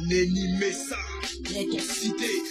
Nenny Messa, grande en cité,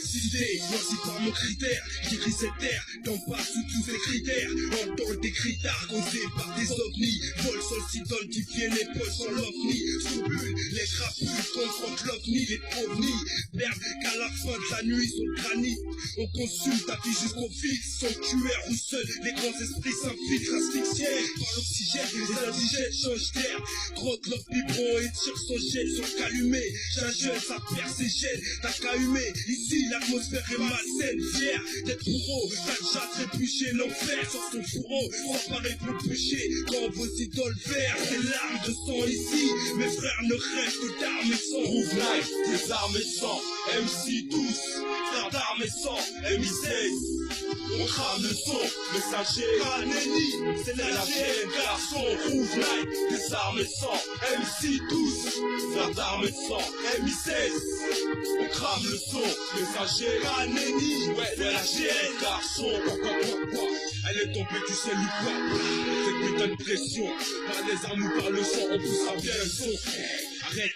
choisi par mon critère. J'écris cette terre, d'en bas sous tous ces critères. Entends des critères causés par des ovnis. Vol sol s'identifier les poches sans l'ovni. Sous bulle, les crapules confrontent l'ovni. Les ovnis perdent qu'à la fin de la nuit son granit. On consume ta vie jusqu'au fixe. Sanctuaire où seuls les grands esprits s'infiltrent. Asphyxiés par l'oxygène, les indigènes changent d'air. Drogue leur biberon et tire son gel sur le calumet. J'ajeune, ça perd ses gènes, t'as qu'à humer. Ici l'atmosphère est malsaine, fier d'être bourreau. T'as déjà trébuché l'enfer sur son fourreau. Sans pareil pour bûcher quand vos idoles versent des larmes de sang ici. Mes frères ne rêvent que d'armes et sang. Groove Night, des armes et sang. MC tous, frères d'armes et sang. MI16, on crame le son. Messager, Nenny, c'est la chaîne, garçon. Groove Night, des armes et sang. MC tous, frères d'armes et sang. MI16, on crame le son. Messager, Nenny, ouais, c'est la chaîne, garçon. Elle est tombée du ciel ou pas. Cette putain de pression, par les armes ou par le sang, on poussera bien le son. Arrête,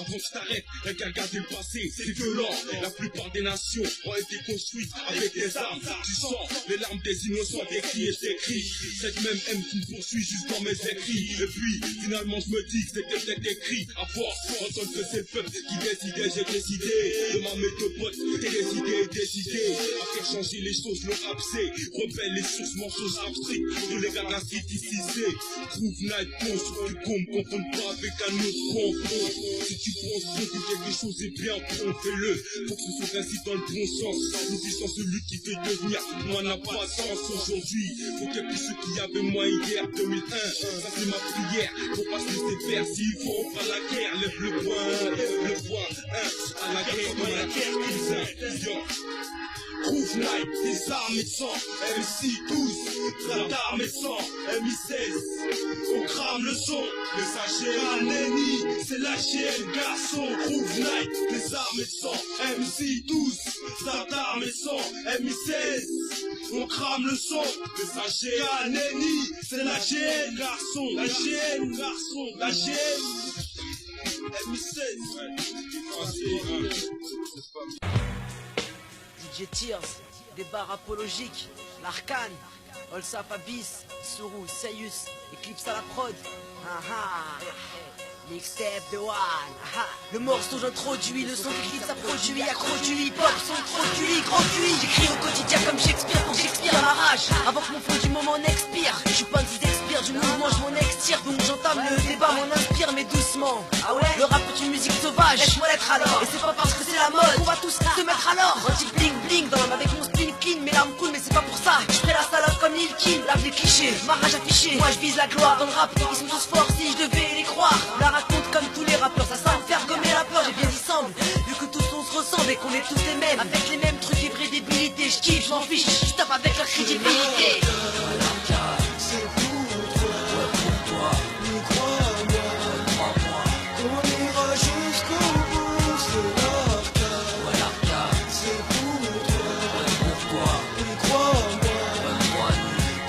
avant que je t'arrête, rien qu'à regarder le passé, c'est violent. La plupart des nations ont été construites avec des armes. Tu sens les larmes des innocents, des cris et des cris. Cette même haine qui me poursuit juste dans mes écrits. Et puis, finalement, je me dis que c'était peut-être écrit. À force, entendre que c'est le peuple qui décidait, j'ai décidé de m'amener de potes, t'es décidé à faire changer les choses, le rap c'est rebelle les sources, mensonges abstraits, de les gars d'inciticisés. Groove Night, con, sur du com, confondre pas avec un autre con. Si tu penses que quelque chose est bien bon, fais-le. Faut que ce soit ainsi dans le bon sens. Nous disons celui qui fait devenir, moi n'a pas de sens aujourd'hui. Faut qu'il y ait plus ceux qui avaient moi hier, 2001. Ça c'est ma prière. Faut pas se laisser faire s'il faut pas la guerre. Lève le point, à la guerre, cousin. Groove Night, des armes et sang, MC12, frères d'armes et sang, MI16, on crame le son, messager, Nenny, c'est la chienne, garçon. Groove Night, des armes et sang, MC12, frères d'armes et sang, MI16, on crame le son, messager, Nenny, c'est la chienne, garçon, la chienne, garçon, la chienne, MI16, DJ Tears, des barres apologiques, l'Arcane, Olsaf Abyss, Suru, Seyus, Eclipse à la prod. Mixtape de One. Le morceau j'introduis, le son qu'Eclipse a produit, accro du hip-hop, son trop cuit, grand cuit. J'écris au quotidien comme Shakespeare pour que j'expire ma rage, avant que mon fond du moment n'expire. Je suis pas un expire du mouvement, je m'en extire. Donc j'entame le débat, m'en inspire mais doucement. Ah ouais, le rap est une musique sauvage, laisse-moi l'être alors. Et c'est pas parce que c'est la mode qu'on va tous se mettre à l'or. Anti bling bling dans l'homme avec mon spleen clean. Mes larmes coulent mais c'est pas pour ça, je ferai la salade comme Lil Kim. Lave les clichés, ma rage affichée, moi je vise la gloire. Dans le rap, ils sont tous forts si je devais les croire. On la raconte comme tous les rappeurs, ça semble faire gommer la peur, j'ai bien dit semble. Vu que tous on se ressemble et qu'on est tous les mêmes, avec les mêmes trucs et vraies débilités, je kiffe, je m'en fiche, je tape avec leur crédibilité. C'est pour toi, ouais pour toi, nous crois-moi, crois-moi, qu'on ira jusqu'au bout, c'est l'arca, ouais l'arca, c'est pour toi, ouais pour toi, nous crois-moi, ouais moi,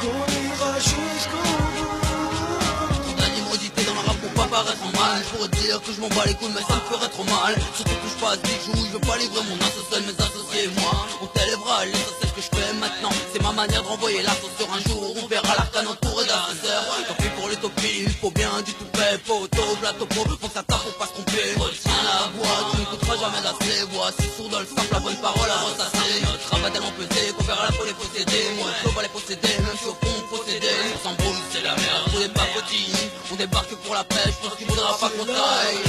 qu'on ira jusqu'au bout. T'as l'immodité dans le rap pour pas paraître en mal. Je pourrais te dire que je m'en bats les couilles mais ça me ferait trop mal. Surtout que je passe des joues, je veux pas livrer mon assaut seul, mes associés et moi. On t'élèvera, les c'est ce que je fais maintenant. C'est ma manière de renvoyer la sauce sur un jour. On verra l'arcane entouré d'assesseurs. Tant pis pour l'utopie, il faut bien du tout fait. Poteau, plateau, faut que ça tape pour pas se tromper. Retiens la voix, tu n'écouteras jamais assez. Voici sourd dans le simple, la bonne parole à ressasser. Notre rap va tellement peser qu'on verra la folie posséder. Moi, le va les posséder, même si au fond posséder. On s'embrouille, c'est la merde, on est pas petits. On débarque pour la pêche, je pense qu'il faudra pas qu'on taille.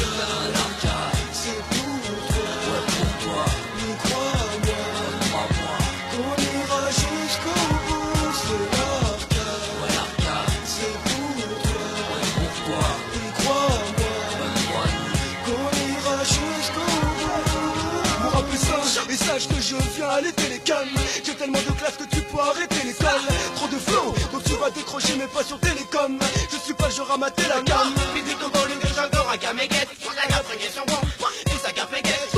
C'est pour toi, ouais pour toi, nous crois-moi, crois-moi, qu'on ira jusqu'au bout, c'est l'arca, ouais l'arca, c'est pour toi, ouais pour toi, nous crois-moi, ouais moi, qu'on ira jusqu'au bout. Mon rap est sage, et sache que je viens aller télécam. J'ai tellement de classe que tu peux arrêter l'école. Trop de flow, donc tu vas décrocher mais pas sur télécom. Je suis pas le genre à mater la gamme. Puis du tout volume que j'adore, un gaméguette. Pour la gamme, sur bon, tout ça gamme péguette.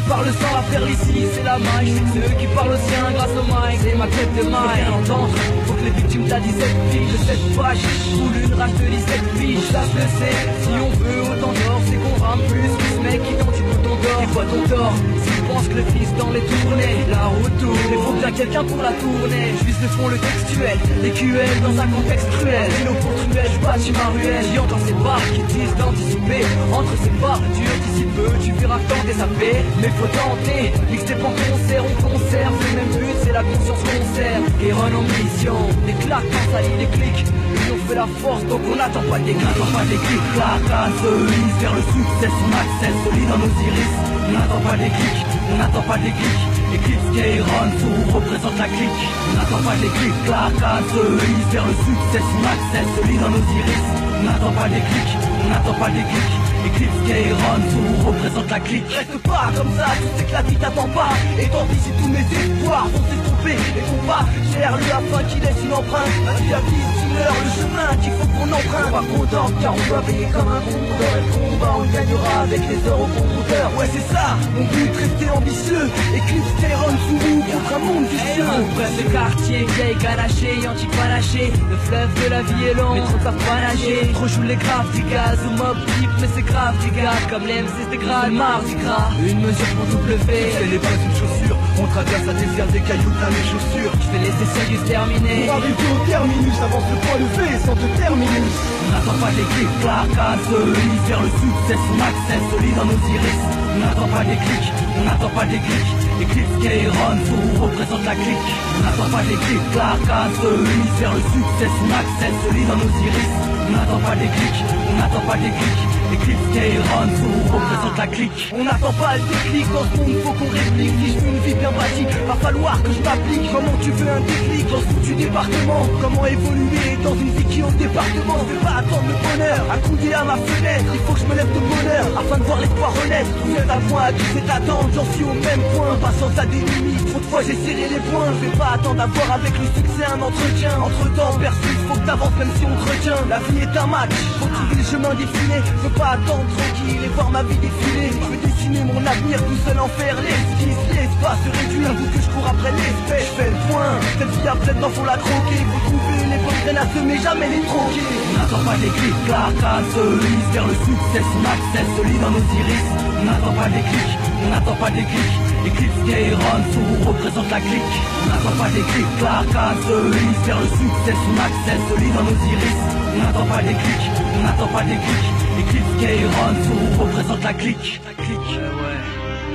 par le sang, la faire ici, c'est la maille. C'est ceux qui parlent au sien grâce au mic. C'est ma quête de maille. Faut bien entendre, faut que les victimes de la 17 filles de cette page roule une rage de 17 filles. Ça se le sait, si on veut autant d'or, c'est qu'on rame plus que ce mec qui tente du bouton d'or. Et quoi ton tort, s'il pense que le fils dans les tournées, la route tourne, il faut bien quelqu'un pour la tourner. Je vise le fond, le textuel, les QL dans un contexte cruel. Dino pour truelle, je bâtis ma ruelle. J'y entends ces barres qui disent d'anticiper. Entre ces barres, tu anticipes peu, tu verras quand des sapés. Mais faut tenter, mixtape en concert, on conserve. Le même but, c'est la conscience qu'on sert. Et run en mission, des claques quand ça lit les clics. L'union fait la force, donc on n'attend pas des clics. On n'attend pas des clics, claque, se lise vers le succès, son accès solide dans nos iris. On n'attend pas des clics, on n'attend pas des clics. Eclipse, K-Run, tout représente la clique. On n'attend pas des clics, claque, se lise vers le succès, son accès solide dans nos iris. On n'attend pas des clics, on n'attend pas des clics. Eclipse, K-Run, tout représente la clique. Reste pas comme ça, tu sais que la vie t'attend pas. Et tant pis si tous mes espoirs vont s'estomper. Et qu'on pas cher lui afin qu'il laisse une empreinte. La vie à vie, le chemin qu'il faut qu'on emprunte. Pas content car on doit payer comme un compteur. Et le combat on gagnera avec les heures au compteur. Ouais c'est ça, mon but rester ambitieux. Eclipse, K-Run, sous nous contre un monde vicieux. Bref le quartier, vieille ganaché, antique panaché. Le fleuve de la vie est long, mais trop savent pas nager. Trop joue les graves des gaz ou mob deep, mais c'est grave des gars. Comme les MC c'est grave, mardi gras. Une mesure pour W. Ce n'est pas une chaussure, on traverse la désert des cailloux dans les chaussures. Je fais les essais du terminé. Pour arriver au terminus, avance le point levé sans te terminus. On n'attend pas des clics, claque, se lise vers le succès, son accès solide dans nos iris. On n'attend pas des clics, on n'attend pas des clics. Eclipse, K-Run, tout représente la clique. On n'attend pas des clics, claque, se lise vers le succès, son accès solide dans nos iris. On n'attend pas des clics, on n'attend pas des clics. Eclipse, K-Run, tout représente la clique. On n'attend pas le déclic, dans ce monde faut qu'on réplique. Si je veux une vie bien bâtie, va falloir que je m'applique. Comment tu veux un déclic dans ce foutu département? Comment évoluer dans une vie qui est au département? Je vais pas attendre le bonheur, accoudé à ma fenêtre. Il faut que je me lève de bonheur, afin de voir l'espoir renaître. Tout est à moi, tout c'est attendre, j'en suis au même point. Patience à des limites, trop de fois j'ai serré les poings. Je vais pas attendre d'avoir avec le succès un entretien. Entre temps, persiste, faut que t'avances même si on te retient. La vie est un match, faut trouver le chemin défilé. Je veux pas attendre tranquille et voir ma vie défiler. Je veux dessiner mon avenir tout seul en faire l'esquisse. L'espace se réduit, un bout que je cours après l'espèce. Je fais le point, cette vie à plein temps faut la croquer. Faut trouver les bonnes graines à semer, jamais les troquer. On n'attend pas des clics, claque, se lise vers le succès, son accès solide dans nos iris. On n'attend pas des clics, on n'attend pas des clics. Eclipse, K-Run, tout représente la clique. On n'attend pas des clics, claque, se lise vers le succès, son accès solide dans nos iris. On n'attend pas des clics, on n'attend pas des clics. Eclipse, K-Run, tout représente la clique. La clique, ouais,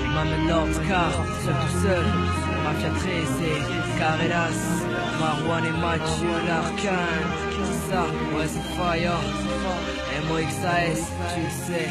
qui m'amène Nordcar, seul tout seul. Mafia 13 et Carreras, Marwan et Mathieu l'Arcane. Ça, ouais c'est fire. MOXAS, tu le sais.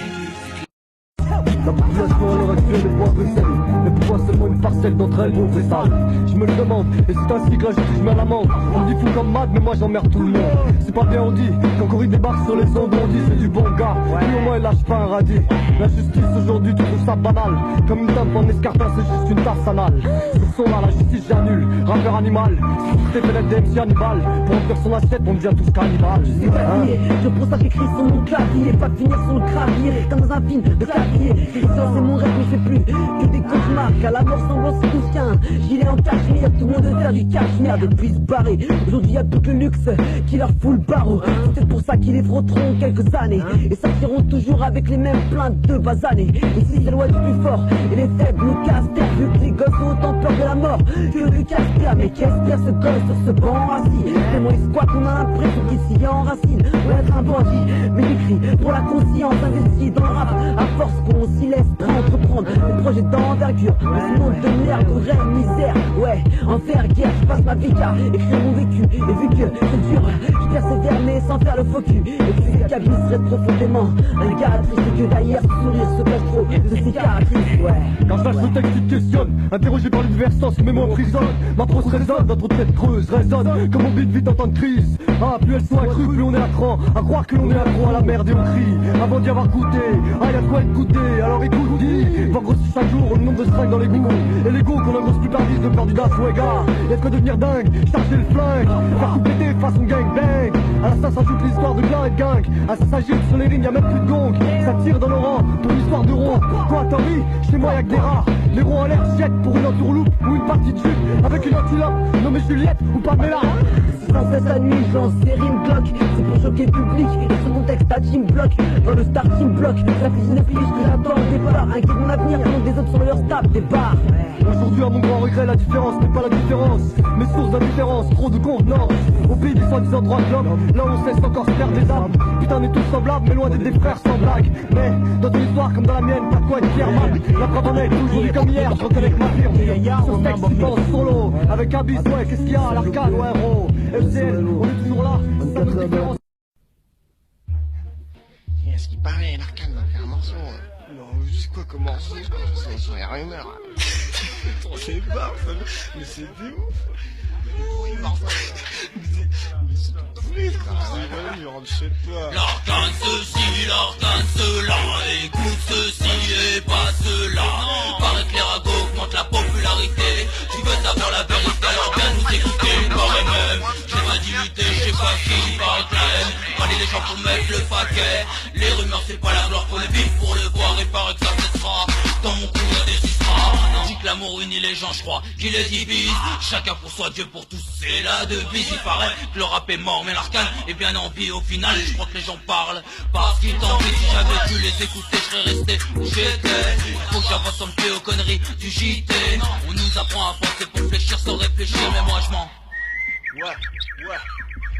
La population à l'heure actuelle est moins Bruxelles. Mais pourquoi seulement une parcelle d'entre elles vont sale? Je me le demande, et c'est ainsi que la justice met à l'amende. On me dit fou comme Mad, mais moi j'emmerde tout le monde. C'est pas bien on dit, qu'encore il débarque sur les ondes, on dit c'est du bon gars. Puis au moins il lâche pas un radis. La justice aujourd'hui tu trouves ça banal. Comme une dame en escarpin, c'est juste une tasse anale. Ce son là, la justice j'annule, rappeur animal. Si vous t'es fait des MC Hannibal, pour remplir son assiette on devient tous cannibales. Je pense à écrit sur mon clavier, pas de finir sur le clavier, comme dans un film de clavier. Christian c'est mon rêve mais c'est plus que des cauchemars. Qu'à la mort semblante c'est tous qu'un gilet en cachemire. Tout le monde veut faire du cachemire depuis se barrer. Aujourd'hui y'a tout le luxe qui leur fout le barreau. C'est peut-être pour ça qu'ils les frotteront quelques années et sortiront toujours avec les mêmes plaintes de basanés. Ici c'est la loi du plus fort et les faibles nous cassent terre. Vu que les gosses ont autant peur de la mort que du casse-terre. Mais qu'espère ce gosse sur ce banc assis? Mais moi il squatte, on a l'impression qu'ici y'a en racine. On va être un bandit, mais j'écris pour la conscience investie dans le rap. À force qu'on s'y laisse entreprendre des projets d'envergure. Mais sinon de merde, rêve, misère. Ouais, enfer, guerre, je passe ma vie à écrire mon vécu. Et vu que c'est dur, je persévère mais sans faire le faux cul. Et puis ces cabines seraient profondément un gars triste que d'ailleurs sourire se cache trop de ses caractéristiques. Ouais. Quand je lâche le texte, tu te questionnes. Interrogé par l'univers sans mes mots emprisonnent. Ma prose résonne, notre tête creuse résonne. Comme on vit vite en temps de crise. Ah, plus elles sont accrues, plus on est à cran. À croire que l'on est accro à la merde et on crie. Avant d'y avoir goûté, ah y'a de quoi être goûté. Alors écoute, dis, va grossir chaque jour le nombre de seringues dans les goûts. Et l'ego qu'on a grosse plus tardise de peur du dash, ouais gars. Y'a de quoi devenir dingue, charger le flingue. Faire tout péter façon gangbang. À la ça s'ajoute l'histoire de gars et de gang. Ah ça s'agite sur les lignes, y'a même plus de gong. Ça tire dans le rang pour l'histoire de rond. Quoi t'en ris, chez moi y'a que des rats. Les ronds en l'air jettent pour une entourloupe ou une partie de chute avec une antilope nommée Juliette ou Pamela. Sans cesse la nuit, je lance des rimes bloc. C'est pour choquer le public, et ce contexte à team block. Dans le starting block, la fusée ne fiche que j'attends au départ. Inquiète mon avenir, pendant que des autres sur leur stable départ. Aujourd'hui à mon grand regret la différence n'est pas la différence. Mes sources d'indifférence, trop de convenance. Au pays des soi-disant droits de l'homme, là où on cesse encore se faire des âmes. Putain on est tous semblables mais loin d'être des frères sans blague. Mais dans une histoire comme dans la mienne, pas de quoi être fier man. La preuve en est toujours comme hier, je reconnais que ma firme. Sur ce texte il pense solo, avec un bis, ouais qu'est-ce qu'il y a à l'arcade, ouais héros. FCL, on est toujours là, ça nous différencie. Et à ce qui paraît, l'Arcane va faire un morceau. Non, c'est quoi comme morceau? C'est sur les rumeurs. On sait pas, mais c'est des ouf. Mais c'est tout pourri, frère. Vas-y, rentre chez toi. L'Arcane ceci, l'Arcane cela. Écoute ceci et pas cela. Paraît que les ragots augmentent la popularité. Tu veux savoir la vérité, alors viens nous écouter. Paraît même, j'ai pas d'imité, j'ai pas qui. Paraît que la haine, fallait les gens pour mettre le paquet. Les rumeurs c'est pas la gloire, faut le vivre pour le voir. Et paraît que ça cessera, dans mon cou y'a des histoires. Dit que l'amour unit les gens, je crois qu'il les divise. Chacun pour soi, Dieu pour tous, c'est la devise. Il paraît que le rap est mort, mais l'Arcane est bien en vie au final. Je crois que les gens parlent parce qu'ils t'envient. Si j'avais dû les écouter, je serais resté où j'étais. Il faut que j'avance en pied aux conneries du JT. On nous apprend à penser pour fléchir sans réfléchir, mais moi je m'en... Ouais.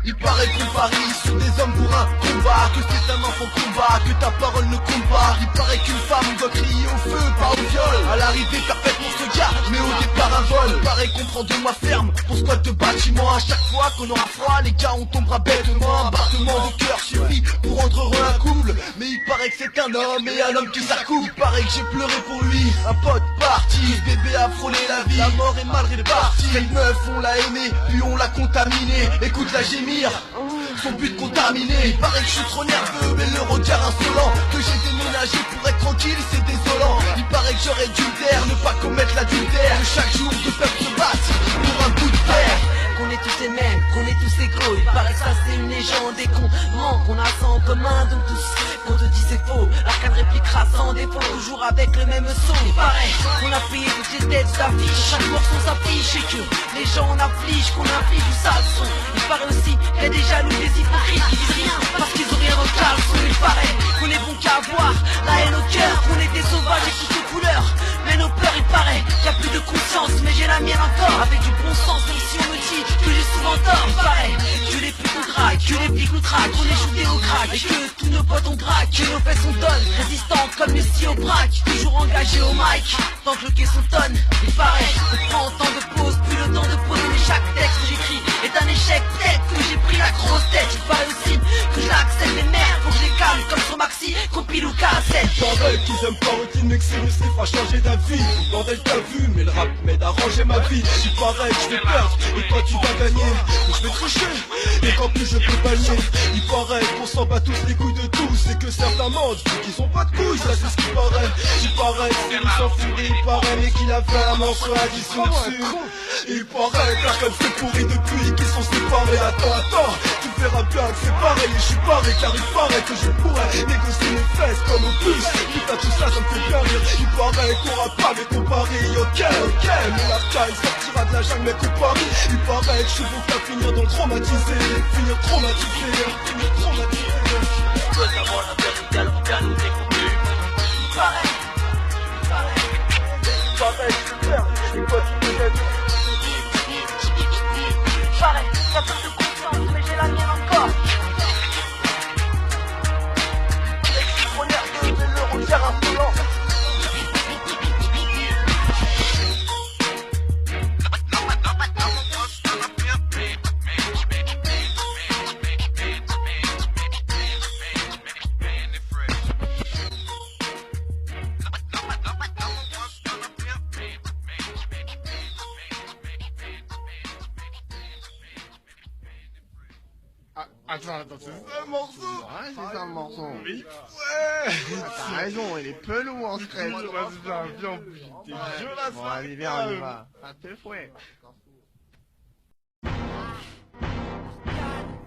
Il paraît qu'on parie sur des hommes pour un combat, que c'est un enfant combat, que ta parole ne compte pas. Il paraît qu'une femme doit crier au feu, pas au viol. À l'arrivée parfaitement se garde, mais au départ un vol. Il paraît qu'on prend de moi ferme pour squat de bâtiment. À chaque fois qu'on aura froid, les gars on tombera bêtement. Un battement de cœur suffit pour rendre heureux un couple. Mais il paraît que c'est un homme et un homme que ça coupe. Il paraît que j'ai pleuré pour lui, un pote parti. Ce bébé a frôlé la vie, la mort est mal répartie. Cette meuf on l'a aimée, puis on l'a contaminée. Écoute la gémir, son but contaminé. Il paraît que je suis trop nerveux, mais le regard insolent que j'ai déménagé pour être tranquille, c'est désolant. Il paraît que j'aurais dû taire, ne pas commettre l'adultère. Chaque jour deux peuples se battent pour un bout de terre. Qu'on est tous les mêmes, qu'on est tous égaux. Il paraît que ça c'est une légende et qu'on ment, qu'on a ça en commun. Donc tous, qu'on te dit c'est faux. L'Arcane répliquera sans défaut, toujours avec le même son. Il paraît qu'on a payé toutes les têtes d'affiche. Chaque morceau s'affiche et que les gens on afflige, qu'on inflige du sale son. Il paraît aussi qu'il y a des jaloux, des hypocrites qui disent rien parce qu'ils ont rien dans le caleçon. Il paraît qu'on est bon qu'à avoir la haine au cœur, qu'on est des sauvages et toutes les couleurs. Mais nos peurs, il paraît qu'il y a plus de conscience, mais j'ai la mienne encore. Avec du bon sens, même si on me dit que j'ai souvent tort. Il paraît que les putes nous draguent, que les flics nous traquent, qu'on est shootés au crack, et que tous nos potes on drague, que nos fesses on donne, résistantes comme les scies au braque, toujours engagés au mic, tant que le caisson tonne. Il paraît qu'on prend tant de pauses, plus le temps de poser, mais chaque texte que j'écris est un échec. Peut-être que j'ai pris la grosse tête. Il paraît aussi que je l'accepte, les merdes, faut que je les calme comme sur Maxi, compile ou cassette. Pareil qu'ils aiment pas routine, mais que c'est le slip a changé d'avis. Bordel t'as vu, mais le rap m'aide à ranger ma vie. Il paraît que je vais perdre, et toi tu vas gagner. Je vais tricher, et qu'en plus je peux pallier. Il paraît qu'on s'en bat tous les couilles de tous, et que certains mentent, vu qu'ils ont pas de couilles, ça c'est ce qu'il paraît. Il paraît que c'est s'en fout, il paraît, mais qu'il a fait un morceau à 10 au-dessus. Il paraît que l'Arcane c'est pourri depuis qu'ils sont séparés. Attends, tu verras bien que c'est pareil. Et je suis paré car il paraît que je pourrais négocier mes fesses comme au plus. Putain tout ça, ça me fait bien rire. Il paraît qu'on rappe pas mais qu'on parie. Ok, mais l'Arcane sortira de la jungle mais qu'on parie. Il paraît que je suis bon qu'à finir dans le traumatisé. Finir traumatisé. Tu veux savoir la vérité, alors viens nous écouter. Il paraît que je suis perdu, je suis pas tout de même. il paraît qu'il y a plus de conscience, mais j'ai la mienne encore. Je suis trop nerveux, mais le regard insolent. Attends, c'est ça le morceau? Ouais, c'est ça le morceau. Mais ouais, T'as raison, il est pelou en scratch. Viens, t'es violent. Bon, allez, viens, on y va. Ah, t'es fouet.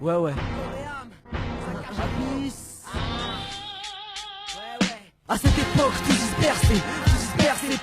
Ouais. À cette époque, tout dispersé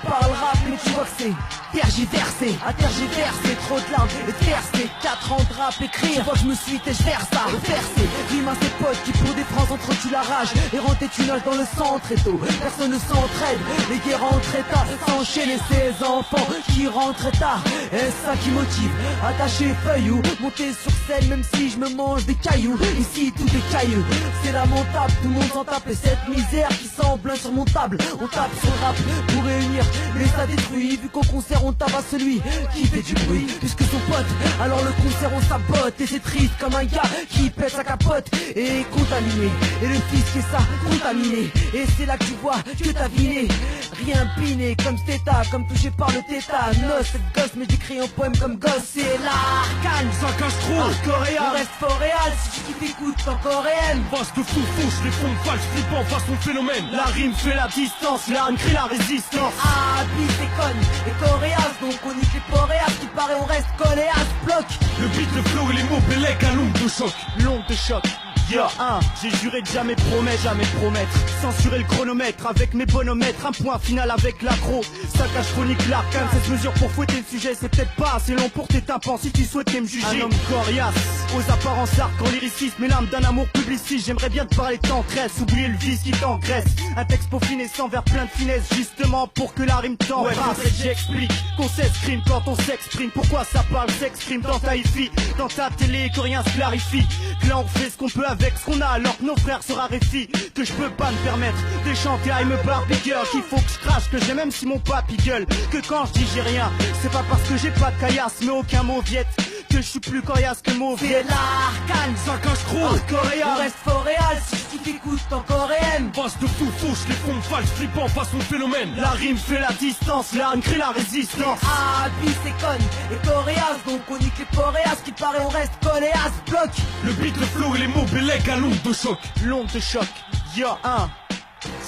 par le rap, mais tu vois que c'est tergiversé, à tergiverser, trop de larmes et de verser, 4 ans de rap écrire, tu vois que je me suis tergiversé, versé, rime à ses potes qui pour des phrases entretuent la rage, et rentrent tu nages dans le sang très tôt, personne ne s'entraide, les guerres rentrent tard, s'enchaîner ces enfants qui rentrent tard, est ça qui motive, attacher feuille ou monter sur scène même si je me mange des cailloux, ici tout est caillou, c'est lamentable, tout le monde s'en tape, et cette misère qui semble insurmontable, on tape sur le rap pour réunir, mais ça détruit, vu qu'au concert on tabasse celui qui fait du bruit puisque son pote, alors le concert on sabote, et c'est triste comme un gars qui pète sa capote et est contaminé, et le fils qui est ça, contaminé, et c'est là que tu vois que t'as viné, rien piné comme Stéta, comme touché par le tétanos, cette gosse mais j'écris un poème comme gosse, c'est l'arcane, ça cache trop, coréen, on reste fort réel, si tu t'écoutes encore réel, vaste fou fouche, les fonds falches, flippant façon phénomène, la rime fait la distance, l'arme crée la résistance, ah, bis et conne, et coréas, donc on nique les poréas, qui paraît on reste collé à ce bloc, le beat, le flow et les mots, bélec à l'onde de choc, l'onde de choc. Yo, j'ai juré de jamais promettre, censurer le chronomètre avec mes bonomètres, un point final avec l'accro, saccage chronique l'arcane, 16 mesures pour fouetter le sujet, c'est peut-être pas assez long pour tes tympans si tu souhaitais me juger. Un homme coriace, aux apparences arc en lyricisme, et l'âme d'un amour publiciste, j'aimerais bien te parler de tendresse, oublier le vice qui t'engraisse, un texte peaufiné sans vers plein de finesse, justement pour que la rime t'embrasse. Ouais, faudrait que j'explique qu'on s'exprime quand on s'exprime, pourquoi ça parle s'exprime dans ta hi-fi, dans ta télé, que rien se clarifie, que là on fait ce qu'on peut avec ce qu'on a alors que nos frères se raréfient, que je peux pas me permettre de chanter I'm a Barbie girl, qu'il faut que je crache, que j'ai même si mon papy gueule, que quand je dis j'ai rien, c'est pas parce que j'ai pas de caillasse, mais aucun mot viette, que je suis plus coriace que mot viette. C'est l'arcane, ça cache trop, coréen, on reste fort réel, si tu t'écoutes encore réel, vaste fou fouche, les fonds falches, flippant façon phénomène, la rime fait la distance, l'arme crée la résistance, ah, bis et conne, et coréas, donc on nique les poréas, qui paraît on reste collé à ce bloc, le beat, le flow et les mots, bélec à l'onde de choc, l'onde de choc, yo,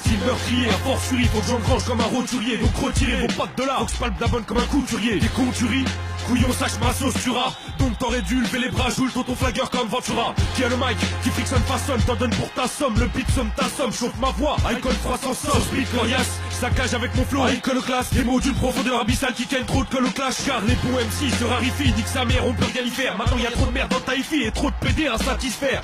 si meurtrier, à fortiori, faut que j'engrange comme un roturier, donc retirez vos pattes de là, faut que je palpe d'abonne comme un couturier, des conturies, couillon sache ma sauce tuera, donc t'aurais dû lever les bras, joue ton flagueur comme Ventura, qui a le mic, qui frictionne façonne, t'en donne pour ta somme, le beat somme ta somme, chauffe ma voix, alcool froid sans sauce, beat coriace, saccage avec mon flow, iconoclaste, des mots d'une profondeur abyssale qui tiennent trop de colle au clash, car les bons MC se raréfient, nique sa mère, on peut rien y faire, maintenant y a trop de merde dans ta hi-fi et trop de PD à satisfaire.